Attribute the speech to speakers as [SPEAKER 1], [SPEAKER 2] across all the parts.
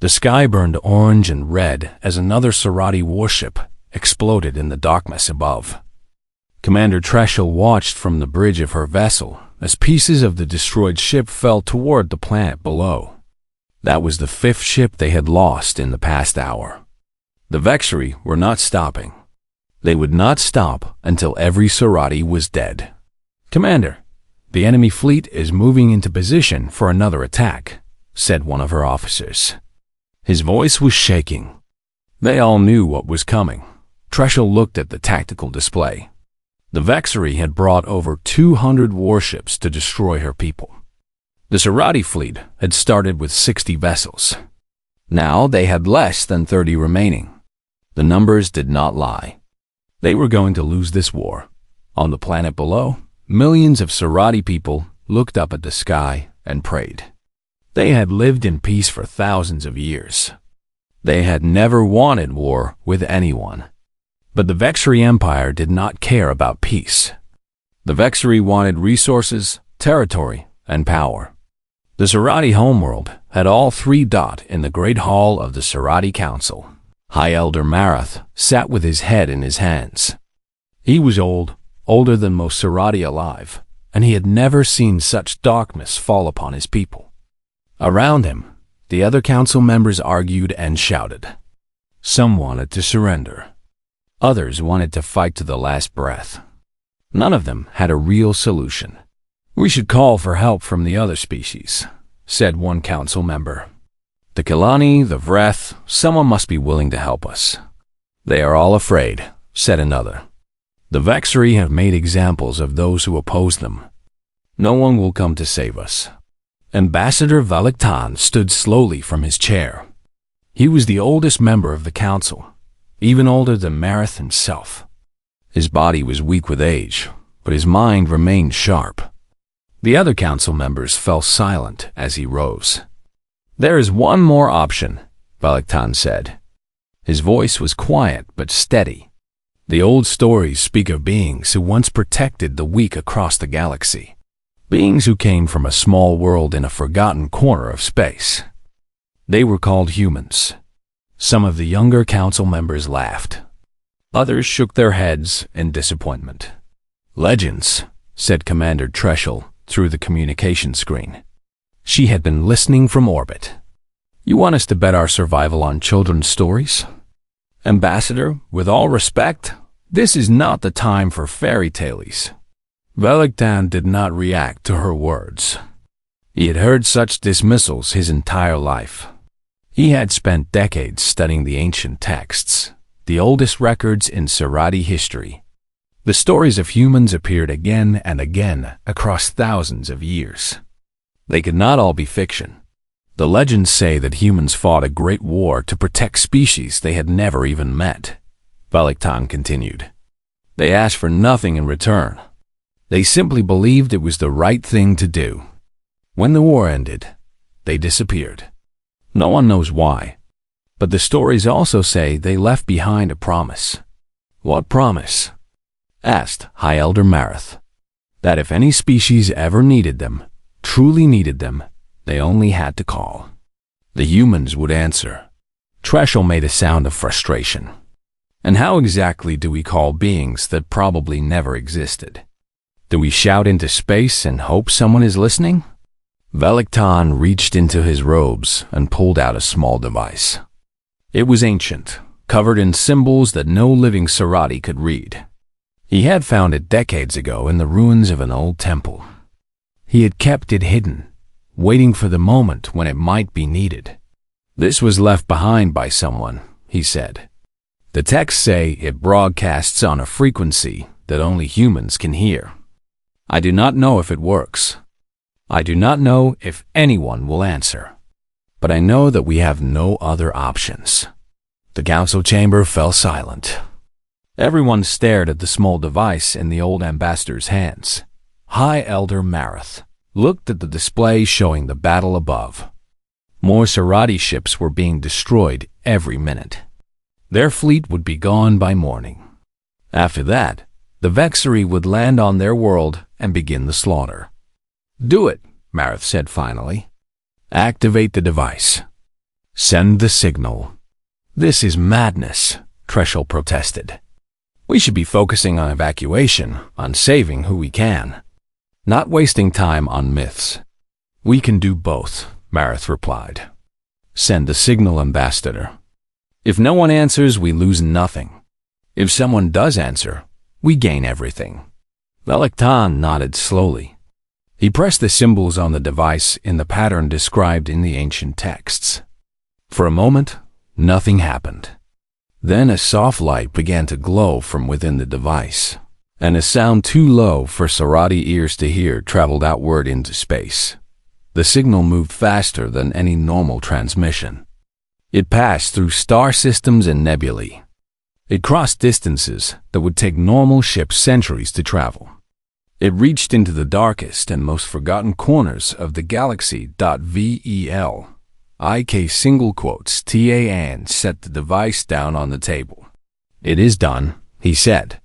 [SPEAKER 1] The sky burned orange and red as another Serati warship exploded in the darkness above. Commander Treshel watched from the bridge of her vessel as pieces of the destroyed ship fell toward the planet below. That was the fifth ship they had lost in the past hour. The Vexri were not stopping. They would not stop until every Serati was dead. "Commander, the enemy fleet is moving into position for another attack," said one of her officers. His voice was shaking. They all knew what was coming. Treshel looked at the tactical display. The Vexri had brought over 200 warships to destroy her people. The Serati fleet had started with 60 vessels. Now they had less than 30 remaining. The numbers did not lie. They were going to lose this war. On the planet below, millions of Serati people looked up at the sky and prayed. They had lived in peace for thousands of years. They had never wanted war with anyone. But the Vexri Empire did not care about peace. The Vexri wanted resources, territory, and power. The Serati homeworld had all three. In the Great Hall of the Serati Council, High Elder Marath sat with his head in his hands. He was old, older than most Serati alive, and he had never seen such darkness fall upon his people. Around him, the other council members argued and shouted. Some wanted to surrender. Others wanted to fight to the last breath. None of them had a real solution. "We should call for help from the other species," said one council member. "The Kilani, the Vreth, someone must be willing to help us." "They are all afraid," said another. "The Vexri have made examples of those who oppose them. No one will come to save us." Ambassador Valaktan stood slowly from his chair. He was the oldest member of the council, even older than Marath himself. His body was weak with age, but his mind remained sharp. The other council members fell silent as he rose. "There is one more option," Valaktan said. His voice was quiet but steady. "The old stories speak of beings who once protected the weak across the galaxy. Beings who came from a small world in a forgotten corner of space. They were called humans." Some of the younger council members laughed. Others shook their heads in disappointment. "Legends," said Commander Treshel through the communication screen. She had been listening from orbit. "You want us to bet our survival on children's stories?" "Ambassador, with all respect, this is not the time for fairy tales." Valaktan did not react to her words. He had heard such dismissals his entire life. He had spent decades studying the ancient texts, the oldest records in Serati history. The stories of humans appeared again and again across thousands of years. They could not all be fiction. The legends say that humans fought a great war to protect species they had never even met. Valaktan continued. They asked for nothing in return. They simply believed it was the right thing to do. When the war ended, they disappeared. No one knows why, but the stories also say they left behind a promise. "What promise?" asked High Elder Marath. "That if any species ever needed them, truly needed them, they only had to call. The humans would answer." Treshel made a sound of frustration. "And how exactly do we call beings that probably never existed? Do we shout into space and hope someone is listening?" Valaktan reached into his robes and pulled out a small device. It was ancient, covered in symbols that no living Serati could read. He had found it decades ago in the ruins of an old temple. He had kept it hidden, waiting for the moment when it might be needed. "This was left behind by someone," he said. "The texts say it broadcasts on a frequency that only humans can hear. I do not know if it works. I do not know if anyone will answer. But I know that we have no other options." The council chamber fell silent. Everyone stared at the small device in the old ambassador's hands. High Elder Marath looked at the display showing the battle above. More Serati ships were being destroyed every minute. Their fleet would be gone by morning. After that, the Vexri would land on their world and begin the slaughter. "Do it," Marath said finally. "Activate the device." Send the signal. This is madness, Treshel protested. We should be focusing on evacuation, on saving who we can, not wasting time on myths. We can do both, Marith replied. Send the signal, Ambassador. If no one answers, we lose nothing. If someone does answer, we gain everything. Velektan nodded slowly. He pressed the symbols on the device in the pattern described in the ancient texts. For a moment, nothing happened. Then a soft light began to glow from within the device, and a sound too low for Sarati ears to hear traveled outward into space. The signal moved faster than any normal transmission. It passed through star systems and nebulae. It crossed distances that would take normal ships centuries to travel. It reached into the darkest and most forgotten corners of the galaxy. VEL. IK single quotes TAN set the device down on the table. It is done, he said.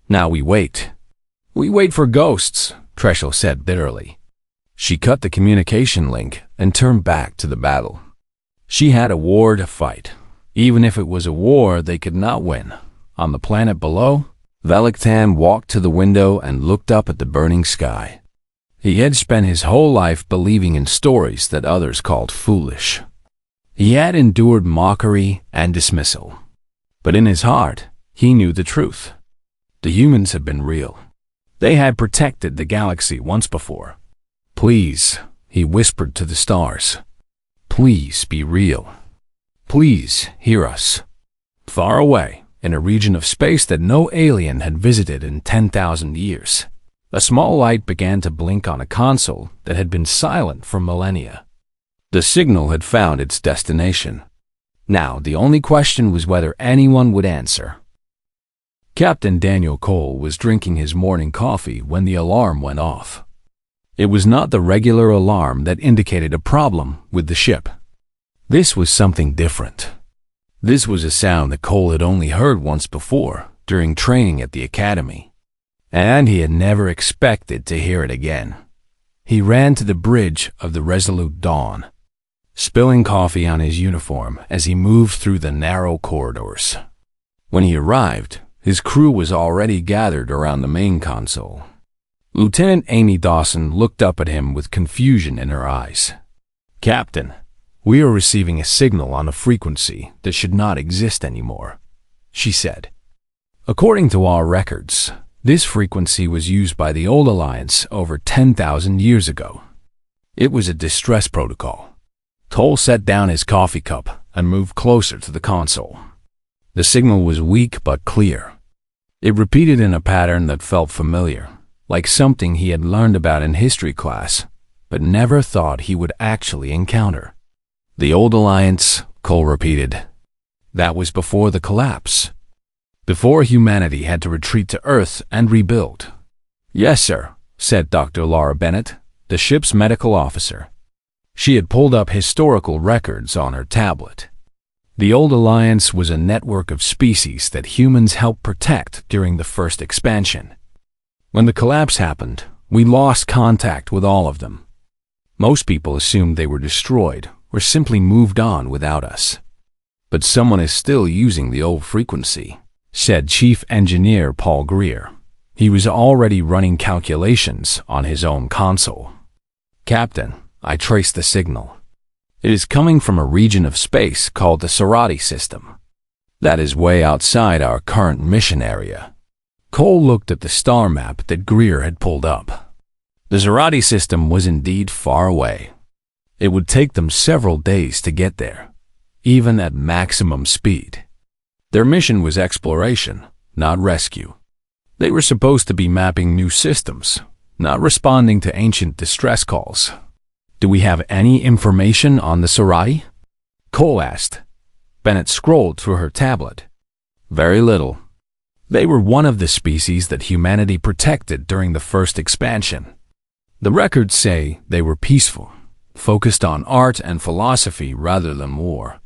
[SPEAKER 1] Now we wait. We wait for ghosts, Treshel said bitterly. She cut the communication link and turned back to the battle. She had a war to fight. Even if it was a war they could not win. On the planet below, Velektan walked to the window and looked up at the burning sky. He had spent his whole life believing in stories that others called foolish. He had endured mockery and dismissal. But in his heart, he knew the truth. The humans had been real. They had protected the galaxy once before. Please, he whispered to the stars. Please be real. Please hear us. Far away, in a region of space that no alien had visited in 10,000 years, a small light began to blink on a console that had been silent for millennia. The signal had found its destination. Now, the only question was whether anyone would answer. Captain Daniel Cole was drinking his morning coffee when the alarm went off. It was not the regular alarm that indicated a problem with the ship. This was something different. This was a sound that Cole had only heard once before, during training at the academy. And he had never expected to hear it again. He ran to the bridge of the Resolute Dawn, spilling coffee on his uniform as he moved through the narrow corridors. When he arrived, his crew was already gathered around the main console. Lieutenant Amy Dawson looked up at him with confusion in her eyes. Captain, we are receiving a signal on a frequency that should not exist anymore, she said. According to our records, this frequency was used by the Old Alliance over 10,000 years ago. It was a distress protocol. Toll set down his coffee cup and moved closer to the console. The signal was weak but clear. It repeated in a pattern that felt familiar, like something he had learned about in history class, but never thought he would actually encounter. The Old Alliance, Cole repeated. That was before the collapse. Before humanity had to retreat to Earth and rebuild. Yes, sir, said Dr. Laura Bennett, the ship's medical officer. She had pulled up historical records on her tablet. The Old Alliance was a network of species that humans helped protect during the first expansion. When the collapse happened, we lost contact with all of them. Most people assumed they were destroyed or simply moved on without us. But someone is still using the old frequency, said Chief Engineer Paul Greer. He was already running calculations on his own console. Captain, I traced the signal. It is coming from a region of space called the Sarati system. That is way outside our current mission area. Cole looked at the star map that Greer had pulled up. The Sarati system was indeed far away. It would take them several days to get there, even at maximum speed. Their mission was exploration, not rescue. They were supposed to be mapping new systems, not responding to ancient distress calls. Do we have any information on the Sarati? Cole asked. Bennett scrolled through her tablet. Very little. They were one of the species that humanity protected during the first expansion. The records say they were peaceful, focused on art and philosophy rather than war.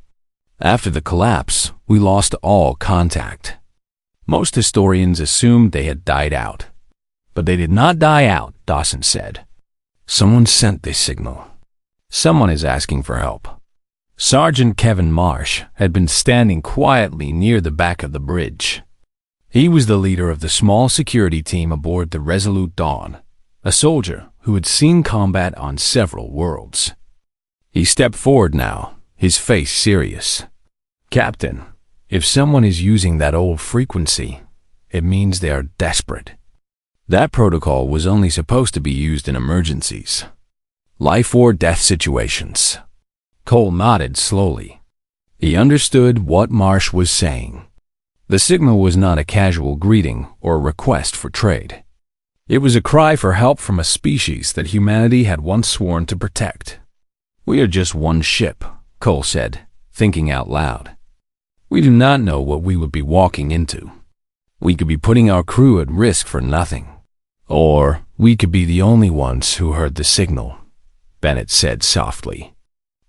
[SPEAKER 1] After the collapse, we lost all contact. Most historians assumed they had died out. But they did not die out, Dawson said. Someone sent this signal. Someone is asking for help. Sergeant Kevin Marsh had been standing quietly near the back of the bridge. He was the leader of the small security team aboard the Resolute Dawn, a soldier who had seen combat on several worlds. He stepped forward now, his face serious. "Captain, if someone is using that old frequency, it means they are desperate. That protocol was only supposed to be used in emergencies. Life or death situations." Cole nodded slowly. He understood what Marsh was saying. The signal was not a casual greeting or a request for trade. It was a cry for help from a species that humanity had once sworn to protect. "We are just one ship," Cole said, thinking out loud. "We do not know what we would be walking into. We could be putting our crew at risk for nothing. Or we could be the only ones who heard the signal," Bennett said softly.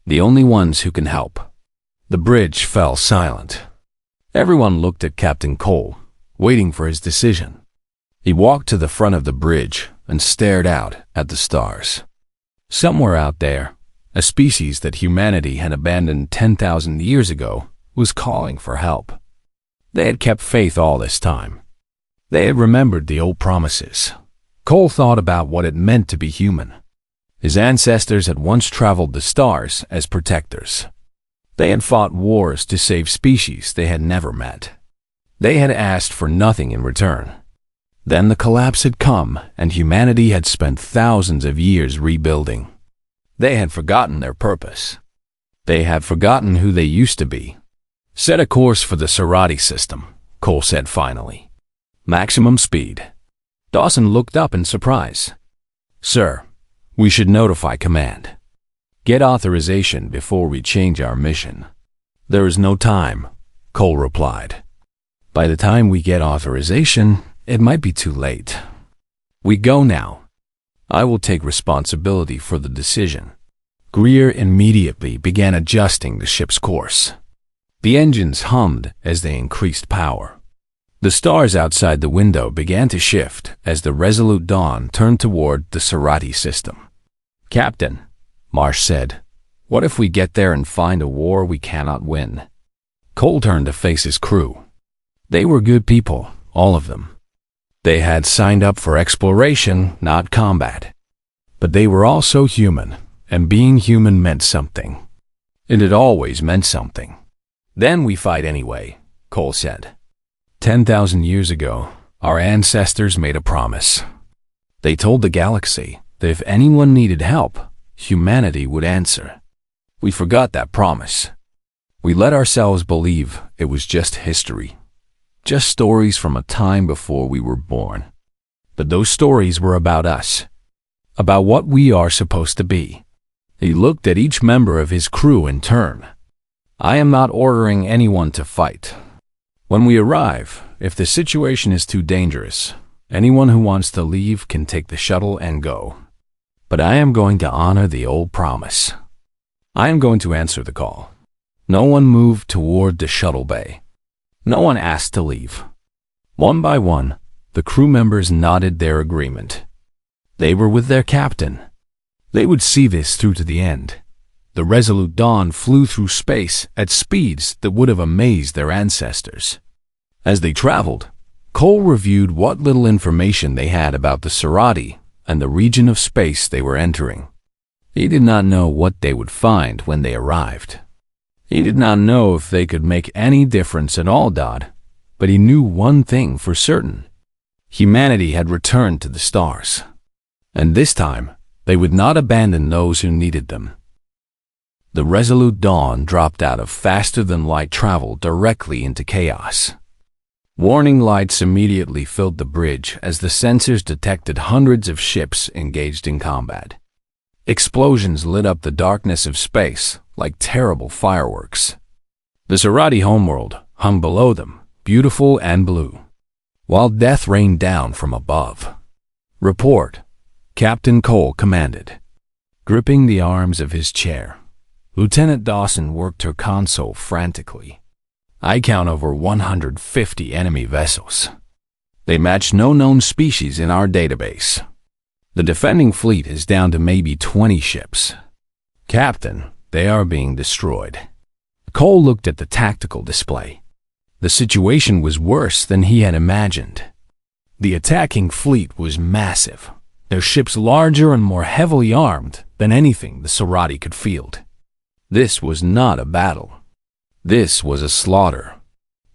[SPEAKER 1] "The only ones who can help." The bridge fell silent. Everyone looked at Captain Cole, waiting for his decision. He walked to the front of the bridge and stared out at the stars. Somewhere out there, a species that humanity had abandoned 10,000 years ago was calling for help. They had kept faith all this time. They had remembered the old promises. Cole thought about what it meant to be human. His ancestors had once traveled the stars as protectors. They had fought wars to save species they had never met. They had asked for nothing in return. Then the collapse had come, and humanity had spent thousands of years rebuilding. They had forgotten their purpose. They had forgotten who they used to be. "Set a course for the Serati system," Cole said finally. "Maximum speed." Dawson looked up in surprise. "Sir, we should notify command. Get authorization before we change our mission." "There is no time," Cole replied. "By the time we get authorization, it might be too late. We go now. I will take responsibility for the decision." Greer immediately began adjusting the ship's course. The engines hummed as they increased power. The stars outside the window began to shift as the Resolute Dawn turned toward the Serati system. "Captain," Marsh said, "what if we get there and find a war we cannot win?" Cole turned to face his crew. They were good people, all of them. They had signed up for exploration, not combat. But they were also human, and being human meant something. It had always meant something. "Then we fight anyway," Cole said. 10,000 years ago, our ancestors made a promise. They told the galaxy that if anyone needed help, humanity would answer. We forgot that promise. We let ourselves believe it was just history, just stories from a time before we were born. But those stories were about us, about what we are supposed to be. He looked at each member of his crew in turn. "I am not ordering anyone to fight. When we arrive, if the situation is too dangerous, anyone who wants to leave can take the shuttle and go. But I am going to honor the old promise. I am going to answer the call." No one moved toward the shuttle bay. No one asked to leave. One by one, the crew members nodded their agreement. They were with their captain. They would see this through to the end. The Resolute Dawn flew through space at speeds that would have amazed their ancestors. As they traveled, Cole reviewed what little information they had about the Serati and the region of space they were entering. He did not know what they would find when they arrived. He did not know if they could make any difference at all, but he knew one thing for certain. Humanity had returned to the stars. And this time, they would not abandon those who needed them. The Resolute Dawn dropped out of faster-than-light travel directly into chaos. Warning lights immediately filled the bridge as the sensors detected hundreds of ships engaged in combat. Explosions lit up the darkness of space like terrible fireworks. The Serati homeworld hung below them, beautiful and blue, while death rained down from above. "Report," Captain Cole commanded. Gripping the arms of his chair, Lieutenant Dawson worked her console frantically. "I count over 150 enemy vessels. They match no known species in our database. The defending fleet is down to maybe 20 ships." "Captain," They are being destroyed. Cole looked at the tactical display. The situation was worse than he had imagined. The attacking fleet was massive, their ships larger and more heavily armed than anything the Sorati could field. This was not a battle. This was a slaughter.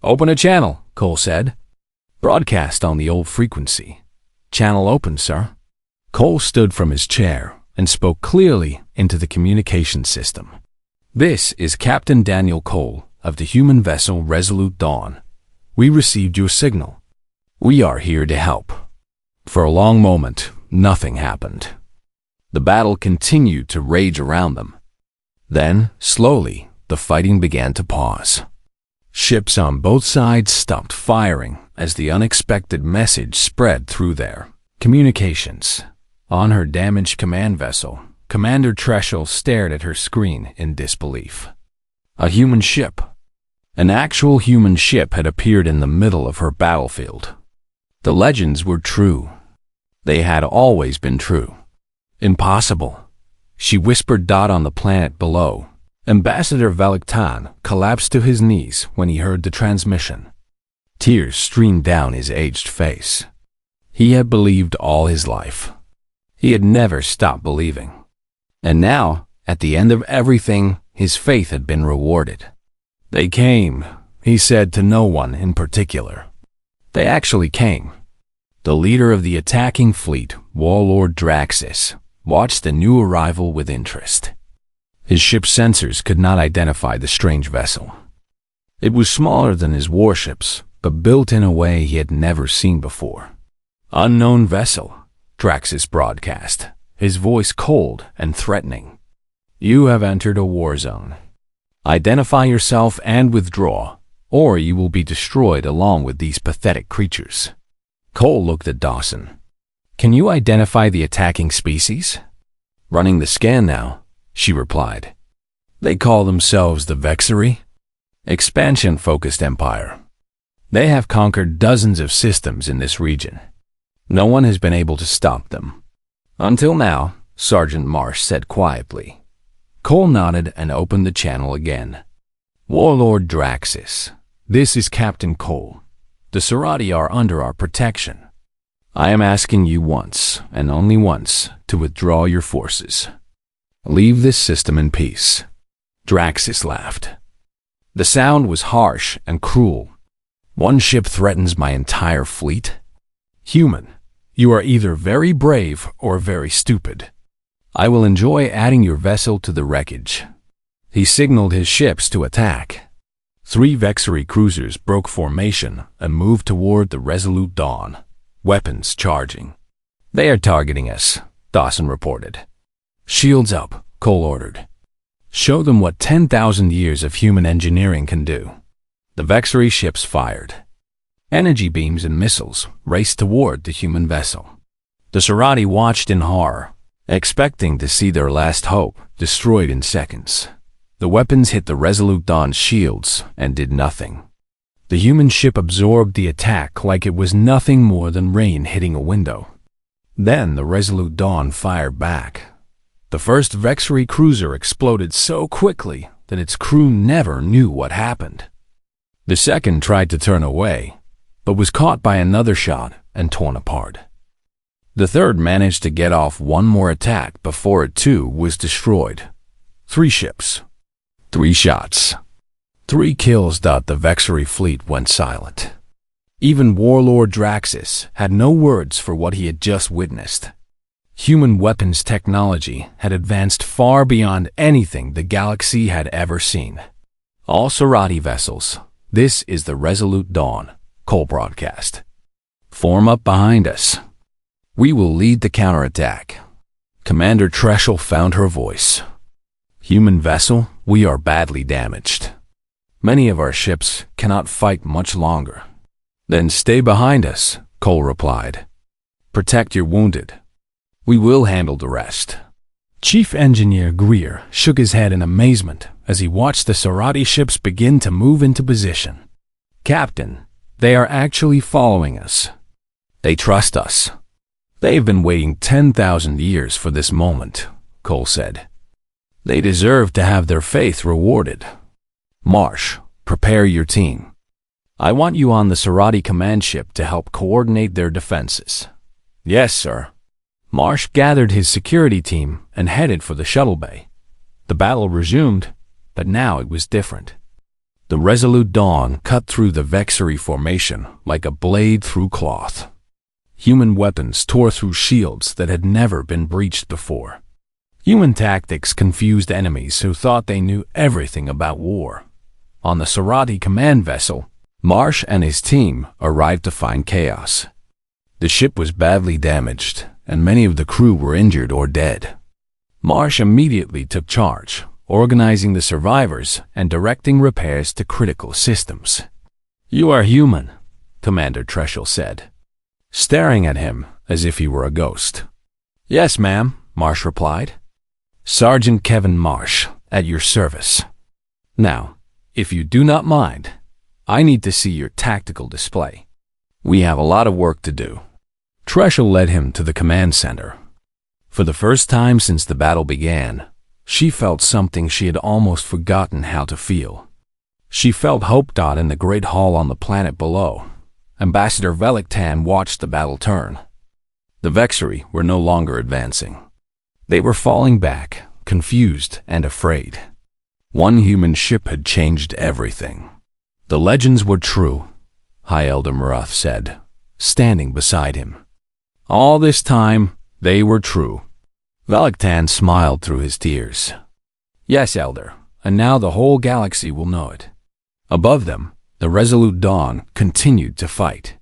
[SPEAKER 1] "Open a channel," Cole said. "Broadcast on the old frequency." "Channel open, sir." Cole stood from his chair and spoke clearly into the communication system. "This is Captain Daniel Cole of the human vessel Resolute Dawn. We received your signal. We are here to help." For a long moment, nothing happened. The battle continued to rage around them. Then, slowly, the fighting began to pause. Ships on both sides stopped firing as the unexpected message spread through their communications. On her damaged command vessel, Commander Treshel stared at her screen in disbelief. A human ship. An actual human ship had appeared in the middle of her battlefield. The legends were true. They had always been true. "Impossible," she whispered. On the planet below, Ambassador Veliktan collapsed to his knees when he heard the transmission. Tears streamed down his aged face. He had believed all his life. He had never stopped believing. And now, at the end of everything, his faith had been rewarded. "They came," he said to no one in particular. They actually came. The leader of the attacking fleet, Warlord Draxus, watched the new arrival with interest. His ship's sensors could not identify the strange vessel. It was smaller than his warships, but built in a way he had never seen before. "Unknown vessel," Draxus broadcast, his voice cold and threatening. "You have entered a war zone. Identify yourself and withdraw, or you will be destroyed along with these pathetic creatures." Cole looked at Dawson. "Can you identify the attacking species?" "Running the scan now," she replied. "They call themselves the Vexery. Expansion-focused empire. They have conquered dozens of systems in this region. No one has been able to stop them. Until now," Sergeant Marsh said quietly. Cole nodded and opened the channel again. "Warlord Draxus, this is Captain Cole. The Sorati are under our protection. I am asking you once, and only once, to withdraw your forces. Leave this system in peace." Draxus laughed. The sound was harsh and cruel. "One ship threatens my entire fleet? Human, you are either very brave or very stupid. I will enjoy adding your vessel to the wreckage." He signaled his ships to attack. 3 Vexery cruisers broke formation and moved toward the Resolute Dawn, weapons charging. "They are targeting us," Dawson reported. "Shields up," Cole ordered. "Show them what 10,000 years of human engineering can do." The Vexery ships fired. Energy beams and missiles raced toward the human vessel. The Sorati watched in horror, expecting to see their last hope destroyed in seconds. The weapons hit the Resolute Dawn's shields and did nothing. The human ship absorbed the attack like it was nothing more than rain hitting a window. Then the Resolute Dawn fired back. The first Vexery cruiser exploded so quickly that its crew never knew what happened. The second tried to turn away, but was caught by another shot and torn apart. The third managed to get off one more attack before it too was destroyed. 3 ships, 3 shots, 3 kills. The Vexery fleet went silent. Even Warlord Draxus had no words for what he had just witnessed. Human weapons technology had advanced far beyond anything the galaxy had ever seen. "All Sorati vessels, this is the Resolute Dawn," Cole broadcast. "Form up behind us. We will lead the counterattack." Commander Treshel found her voice. "Human vessel, we are badly damaged. Many of our ships cannot fight much longer." "Then stay behind us," Cole replied. "Protect your wounded. We will handle the rest." Chief Engineer Greer shook his head in amazement as he watched the Sorati ships begin to move into position. "Captain, they are actually following us. They trust us. They've been waiting 10,000 years for this moment," Cole said. They deserve to have their faith rewarded. Marsh, prepare your team. I want you on the Sarati command ship to help coordinate their defenses. Yes, sir. Marsh gathered his security team and headed for the shuttle bay. The battle resumed, but now it was different. The resolute dawn cut through the Vexery formation like a blade through cloth. Human weapons tore through shields that had never been breached before. Human tactics confused enemies who thought they knew everything about war. On the Sarati command vessel, Marsh and his team arrived to find chaos. The ship was badly damaged, and many of the crew were injured or dead. Marsh immediately took charge, organizing the survivors and directing repairs to critical systems. You are human, Commander Treshel said, staring at him as if he were a ghost. Yes, ma'am, Marsh replied. Sergeant Kevin Marsh, at your service. Now, if you do not mind, I need to see your tactical display. We have a lot of work to do. Treshel led him to the command center. For the first time since the battle began, she felt something she had almost forgotten how to feel. She felt hoped on in the great hall on the planet below. Ambassador Veliktan watched the battle turn. The Vexery were no longer advancing. They were falling back, confused and afraid. One human ship had changed everything. The legends were true, High Elder Marath said, standing beside him. All this time, they were true. Veliktan smiled through his tears. Yes, Elder, and now the whole galaxy will know it. Above them, the resolute dawn continued to fight.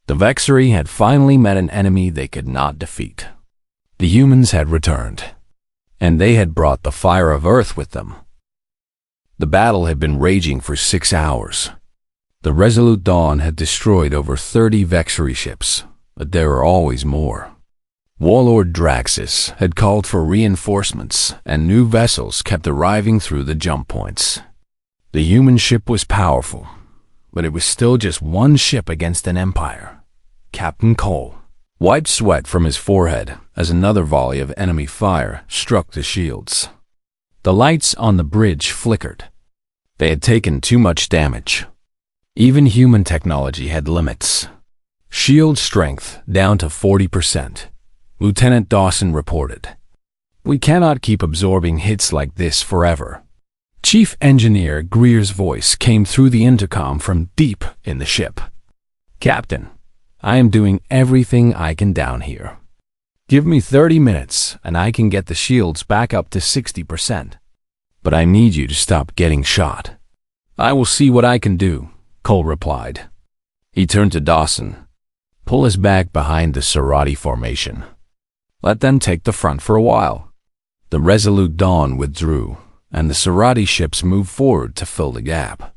[SPEAKER 1] The Vexery had finally met an enemy they could not defeat. The humans had returned, and they had brought the fire of Earth with them. The battle had been raging for 6 hours. The resolute dawn had destroyed over 30 Vexery ships, but there were always more. Warlord Draxus had called for reinforcements, and new vessels kept arriving through the jump points. The human ship was powerful, but it was still just one ship against an empire. Captain Cole wiped sweat from his forehead as another volley of enemy fire struck the shields. The lights on the bridge flickered. They had taken too much damage. Even human technology had limits. Shield strength down to 40%. Lieutenant Dawson reported. We cannot keep absorbing hits like this forever. Chief Engineer Greer's voice came through the intercom from deep in the ship. Captain, I am doing everything I can down here. Give me 30 minutes and I can get the shields back up to 60%. But I need you to stop getting shot. I will see what I can do, Cole replied. He turned to Dawson. Pull us back behind the Sarati formation. Let them take the front for a while. The resolute dawn withdrew, and the Sarati ships moved forward to fill the gap.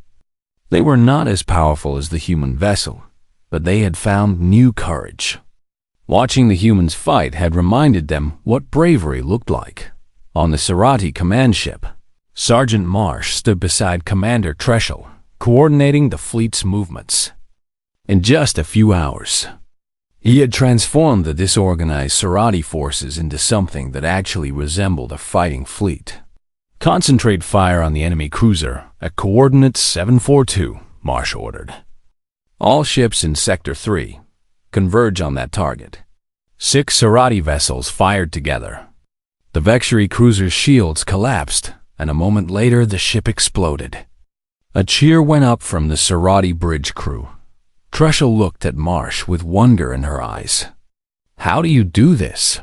[SPEAKER 1] They were not as powerful as the human vessel, but they had found new courage. Watching the humans fight had reminded them what bravery looked like. On the Sarati command ship, Sergeant Marsh stood beside Commander Treshel, coordinating the fleet's movements. In just a few hours, he had transformed the disorganized Sarati forces into something that actually resembled a fighting fleet. Concentrate fire on the enemy cruiser at coordinates 742, Marsh ordered. All ships in Sector 3 converge on that target. 6 Sarati vessels fired together. The Vexery cruiser's shields collapsed, and a moment later the ship exploded. A cheer went up from the Sarati bridge crew. Treshel looked at Marsh with wonder in her eyes. How do you do this?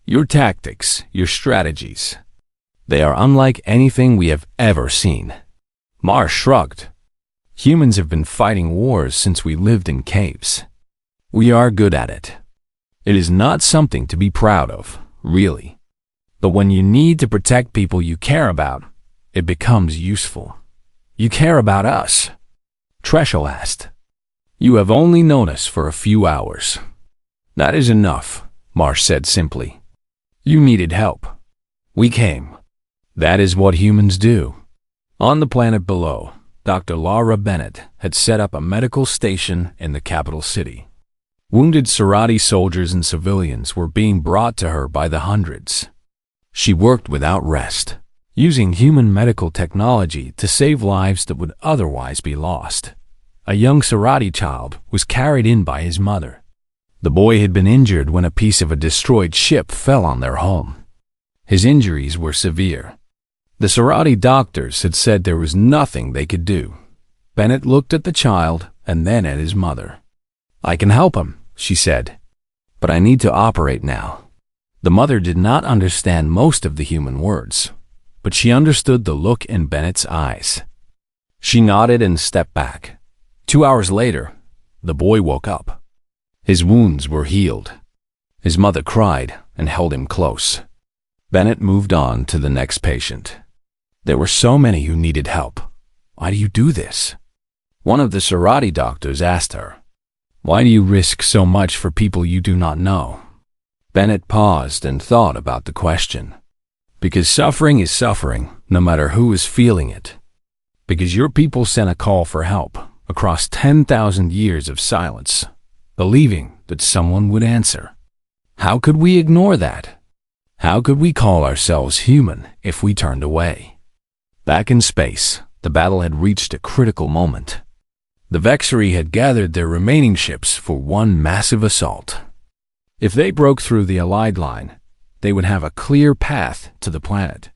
[SPEAKER 1] Your tactics, your strategies. They are unlike anything we have ever seen. Marsh shrugged. Humans have been fighting wars since we lived in caves. We are good at it. It is not something to be proud of, really. But when you need to protect people you care about, it becomes useful. You care about us? Treshel asked. You have only known us for a few hours. That is enough, Marsh said simply. You needed help. We came. That is what humans do. On the planet below, Dr. Laura Bennett had set up a medical station in the capital city. Wounded Sarati soldiers and civilians were being brought to her by the hundreds. She worked without rest, using human medical technology to save lives that would otherwise be lost. A young Sarati child was carried in by his mother. The boy had been injured when a piece of a destroyed ship fell on their home. His injuries were severe. The Sarati doctors had said there was nothing they could do. Bennett looked at the child and then at his mother. "I can help him," she said, "but I need to operate now." The mother did not understand most of the human words, but she understood the look in Bennett's eyes. She nodded and stepped back. 2 hours later, the boy woke up. His wounds were healed. His mother cried and held him close. Bennett moved on to the next patient. There were so many who needed help. "Why do you do this?" One of the Sarati doctors asked her. "Why do you risk so much for people you do not know?" Bennett paused and thought about the question. Because suffering is suffering, no matter who is feeling it. Because your people sent a call for help across 10,000 years of silence, believing that someone would answer. How could we ignore that? How could we call ourselves human if we turned away? Back in space, the battle had reached a critical moment. The Vexari had gathered their remaining ships for one massive assault. If they broke through the Allied line, they would have a clear path to the planet.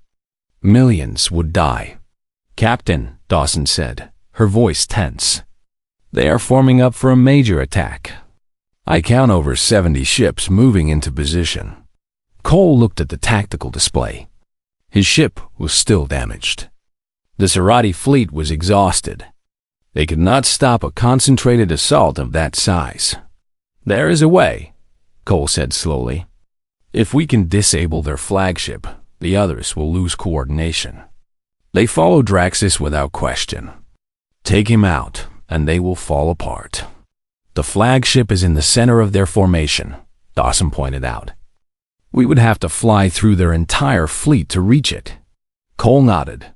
[SPEAKER 1] Millions would die. "Captain," Dawson said, her voice tense. "They are forming up for a major attack. I count over 70 ships moving into position." Cole looked at the tactical display. His ship was still damaged. The Sarati fleet was exhausted. They could not stop a concentrated assault of that size. "There is a way," Cole said slowly. "If we can disable their flagship, the others will lose coordination. They follow Draxus without question. Take him out, and they will fall apart." "The flagship is in the center of their formation," Dawson pointed out. "We would have to fly through their entire fleet to reach it." Cole nodded.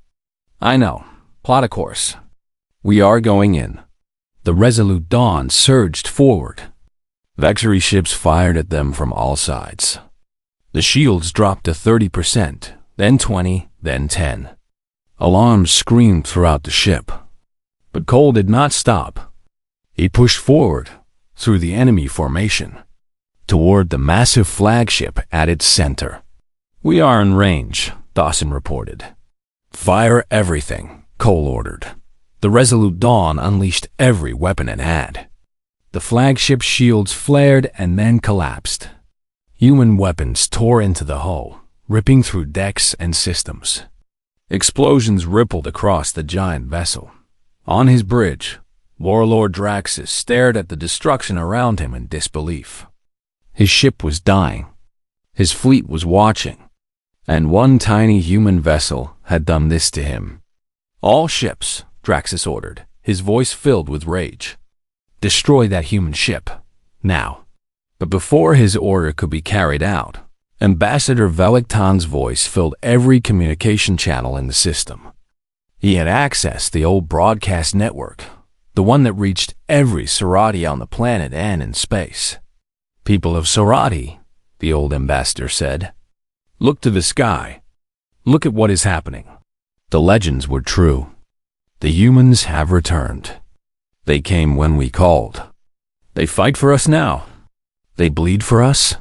[SPEAKER 1] "I know. Plot a course. We are going in." The Resolute Dawn surged forward. Vexari ships fired at them from all sides. The shields dropped to 30%, then 20, then 10. Alarms screamed throughout the ship. But Cole did not stop. He pushed forward, through the enemy formation, toward the massive flagship at its center. "We are in range," Dawson reported. "Fire everything," Cole ordered. The Resolute Dawn unleashed every weapon it had. The flagship's shields flared and then collapsed. Human weapons tore into the hull, ripping through decks and systems. Explosions rippled across the giant vessel. On his bridge, Warlord Draxus stared at the destruction around him in disbelief. His ship was dying. His fleet was watching. And one tiny human vessel had done this to him. "All ships," Draxus ordered, his voice filled with rage. "Destroy that human ship, now." But before his order could be carried out, Ambassador Veliktan's voice filled every communication channel in the system. He had accessed the old broadcast network, the one that reached every Sarati on the planet and in space. "People of Sarati," the old ambassador said, "look to the sky. Look at what is happening." The legends were true. The humans have returned. They came when we called. They fight for us now. They bleed for us.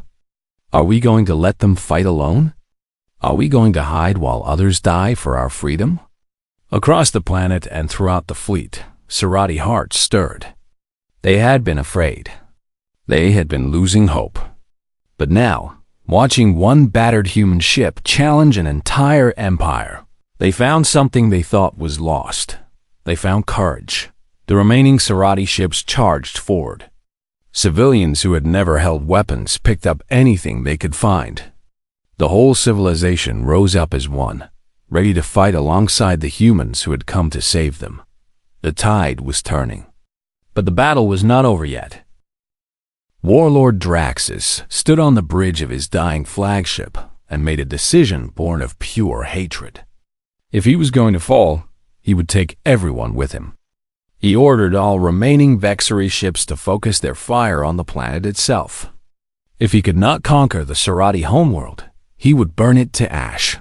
[SPEAKER 1] Are we going to let them fight alone? Are we going to hide while others die for our freedom? Across the planet and throughout the fleet, Sarati hearts stirred. They had been afraid. They had been losing hope. But now, watching one battered human ship challenge an entire empire, they found something they thought was lost. They found courage. The remaining Sarati ships charged forward. Civilians who had never held weapons picked up anything they could find. The whole civilization rose up as one, ready to fight alongside the humans who had come to save them. The tide was turning. But the battle was not over yet. Warlord Draxus stood on the bridge of his dying flagship and made a decision born of pure hatred. If he was going to fall, he would take everyone with him. He ordered all remaining Vexari ships to focus their fire on the planet itself. If he could not conquer the Sarati homeworld, he would burn it to ash.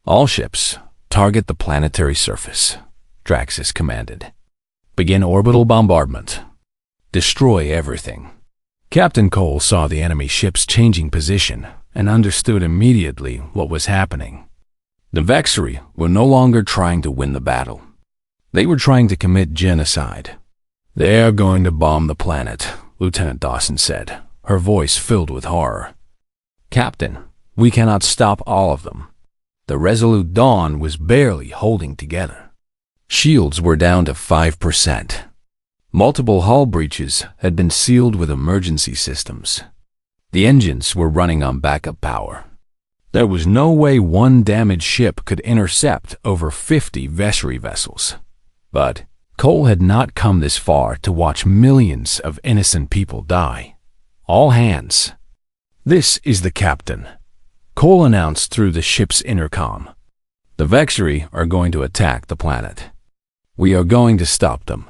[SPEAKER 1] All ships, Target the planetary surface, Draxus commanded. Begin orbital bombardment. Destroy everything. Captain Cole saw the enemy ships changing position and understood immediately what was happening. The Vexari were no longer trying to win the battle. They were trying to commit genocide. "They are going to bomb the planet," Lieutenant Dawson said, her voice filled with horror. "Captain, we cannot stop all of them." The Resolute Dawn was barely holding together. Shields were down to 5%. Multiple hull breaches had been sealed with emergency systems. The engines were running on backup power. There was no way one damaged ship could intercept over 50 Vexari vessels. But Cole had not come this far to watch millions of innocent people die. "All hands." "This is the captain," Cole announced through the ship's intercom. "The Vexari are going to attack the planet. We are going to stop them.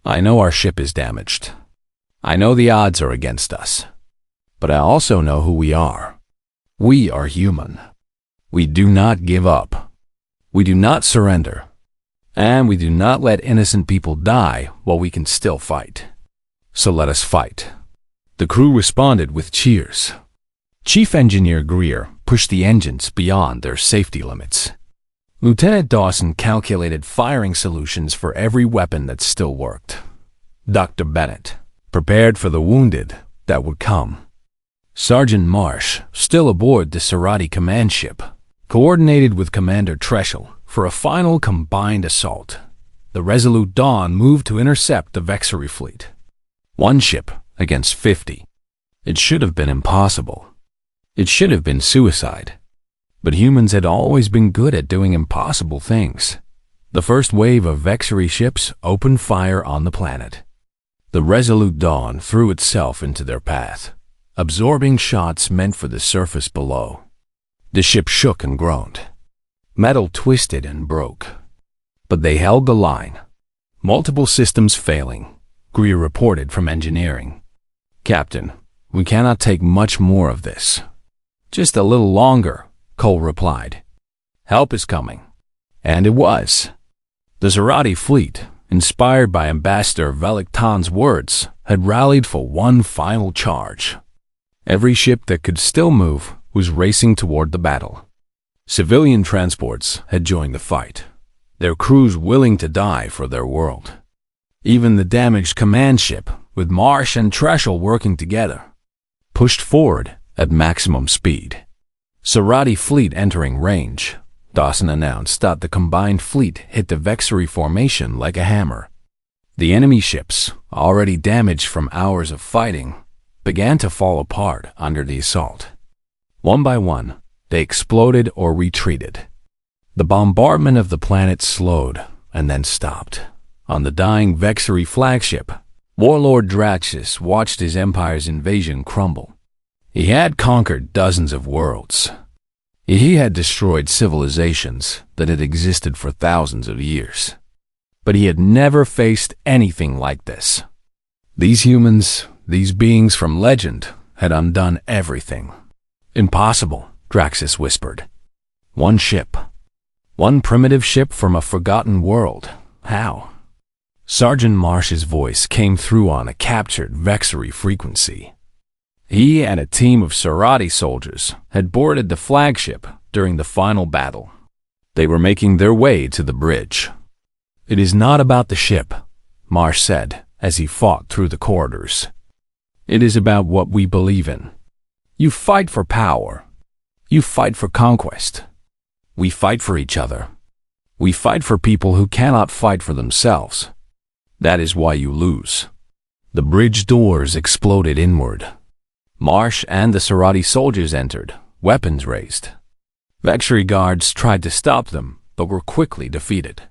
[SPEAKER 1] I know our ship is damaged. I know the odds are against us. But I also know who we are. We are human. We do not give up. We do not surrender. And we do not let innocent people die while we can still fight. So let us fight." The crew responded with cheers. Chief Engineer Greer pushed the engines beyond their safety limits. Lieutenant Dawson calculated firing solutions for every weapon that still worked. Dr. Bennett prepared for the wounded that would come. Sergeant Marsh, still aboard the Serati command ship, coordinated with Commander Treschel for a final combined assault. The Resolute Dawn moved to intercept the Vexari fleet. One ship against 50. It should have been impossible. It should have been suicide. But humans had always been good at doing impossible things. The first wave of Vexari ships opened fire on the planet. The Resolute Dawn threw itself into their path, absorbing shots meant for the surface below. The ship shook and groaned. Metal twisted and broke. But they held the line. Multiple systems failing, Greer reported from engineering. "Captain, we cannot take much more of this." "Just a little longer," Cole replied. "Help is coming." And it was. The Serati fleet, inspired by Ambassador Veliktan's words, had rallied for one final charge. Every ship that could still move was racing toward the battle. Civilian transports had joined the fight, their crews willing to die for their world. Even the damaged command ship, with Marsh and Treschel working together, pushed forward at maximum speed. "Serati fleet entering range," Dawson announced that the combined fleet hit the Vexari formation like a hammer. The enemy ships, already damaged from hours of fighting, began to fall apart under the assault. One by one, they exploded or retreated. The bombardment of the planet slowed and then stopped. On the dying Vexari flagship, Warlord Draxus watched his empire's invasion crumble. He had conquered dozens of worlds. He had destroyed civilizations that had existed for thousands of years. But he had never faced anything like this. These humans, these beings from legend, had undone everything. "Impossible," Draxus whispered. "One ship. One primitive ship from a forgotten world. How?" Sergeant Marsh's voice came through on a captured Vexari frequency. He and a team of Serati soldiers had boarded the flagship during the final battle. They were making their way to the bridge. "It is not about the ship," Marsh said as he fought through the corridors. "It is about what we believe in. You fight for power. You fight for conquest. We fight for each other. We fight for people who cannot fight for themselves. That is why you lose." The bridge doors exploded inward. Marsh and the Serati soldiers entered, weapons raised. Vexari guards tried to stop them, but were quickly defeated.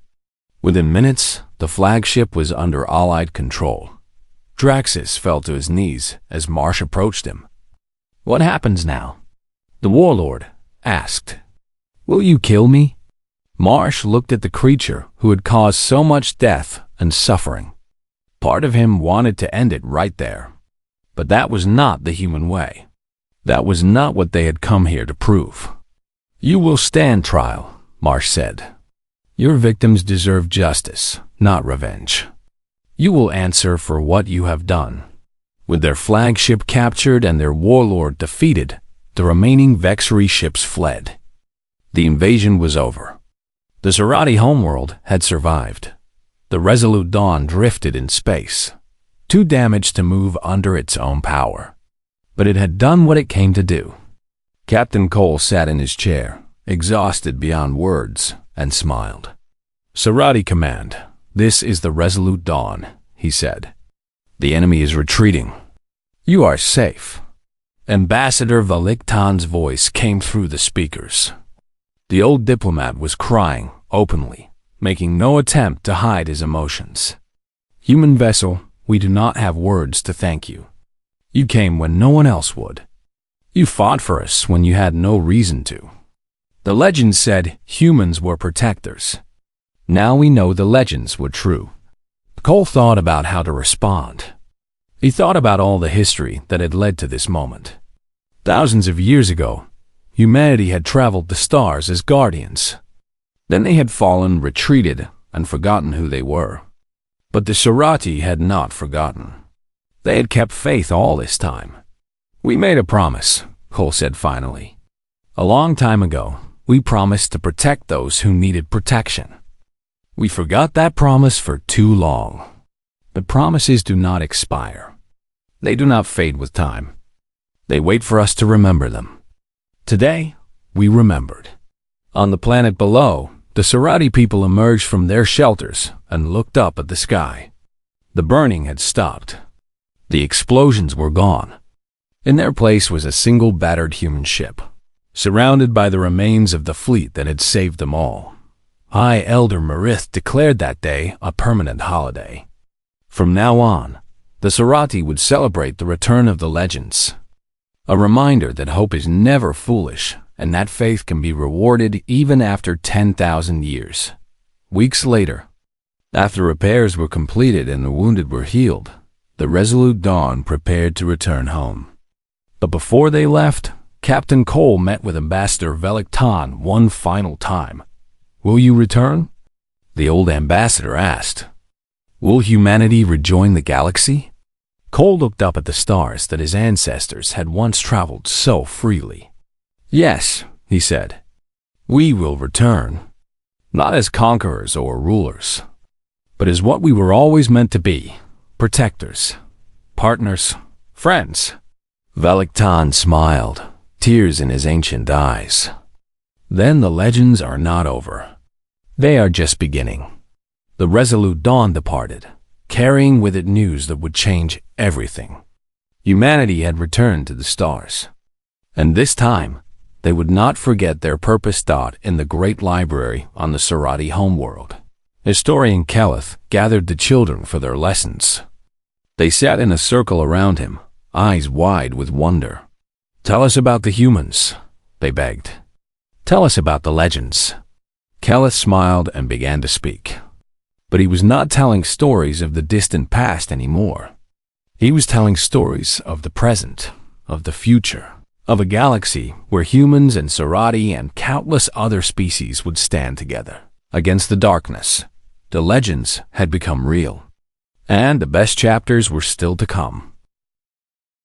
[SPEAKER 1] Within minutes, the flagship was under Allied control. Draxus fell to his knees as Marsh approached him. "What happens now?" the Warlord asked. "Will you kill me?" Marsh looked at the creature who had caused so much death and suffering. Part of him wanted to end it right there. But that was not the human way. That was not what they had come here to prove. "You will stand trial," Marsh said, Your victims deserve justice, not revenge. You will answer for what you have done. With their flagship captured and their warlord defeated, the remaining Vexry ships fled. The invasion was over. The Serati homeworld had survived. The Resolute Dawn drifted in space, too damaged to move under its own power. But it had done what it came to do. Captain Cole sat in his chair, exhausted beyond words, and smiled. "Serati Command, this is the Resolute Dawn," he said. "The enemy is retreating. You are safe." Ambassador Valiktan's voice came through the speakers. The old diplomat was crying openly, making no attempt to hide his emotions. "Human vessel, we do not have words to thank you. You came when no one else would. You fought for us when you had no reason to. The legends said humans were protectors. Now we know the legends were true." Cole thought about how to respond. He thought about all the history that had led to this moment. Thousands of years ago, humanity had traveled the stars as guardians. Then they had fallen, retreated, and forgotten who they were. But the Serati had not forgotten. They had kept faith all this time. "We made a promise," Cole said finally. "A long time ago, we promised to protect those who needed protection. We forgot that promise for too long. But promises do not expire. They do not fade with time. They wait for us to remember them. Today, we remembered." On the planet below, the Serati people emerged from their shelters and looked up at the sky. The burning had stopped. The explosions were gone. In their place was a single battered human ship, surrounded by the remains of the fleet that had saved them all. High Elder Marith declared that day a permanent holiday. From now on, the Serati would celebrate the return of the legends. A reminder that hope is never foolish and that faith can be rewarded even after 10,000 years. Weeks later, after repairs were completed and the wounded were healed, the Resolute Dawn prepared to return home. But before they left, Captain Cole met with Ambassador Valiktan one final time. "Will you return?" the old ambassador asked. "Will humanity rejoin the galaxy?" Cole looked up at the stars that his ancestors had once traveled so freely. "Yes," he said. "We will return. Not as conquerors or rulers, but as what we were always meant to be, protectors, partners, friends." Valiktan smiled, tears in his ancient eyes. "Then the legends are not over. They are just beginning." The Resolute Dawn departed, carrying with it news that would change everything. Humanity had returned to the stars. And this time, they would not forget their purpose. In the great library on the Serati homeworld, historian Keleth gathered the children for their lessons. They sat in a circle around him, eyes wide with wonder. "Tell us about the humans," they begged. "Tell us about the legends." Keleth smiled and began to speak. But he was not telling stories of the distant past anymore. He was telling stories of the present, of the future, of a galaxy where humans and Serati and countless other species would stand together against the darkness. The legends had become real, and the best chapters were still to come.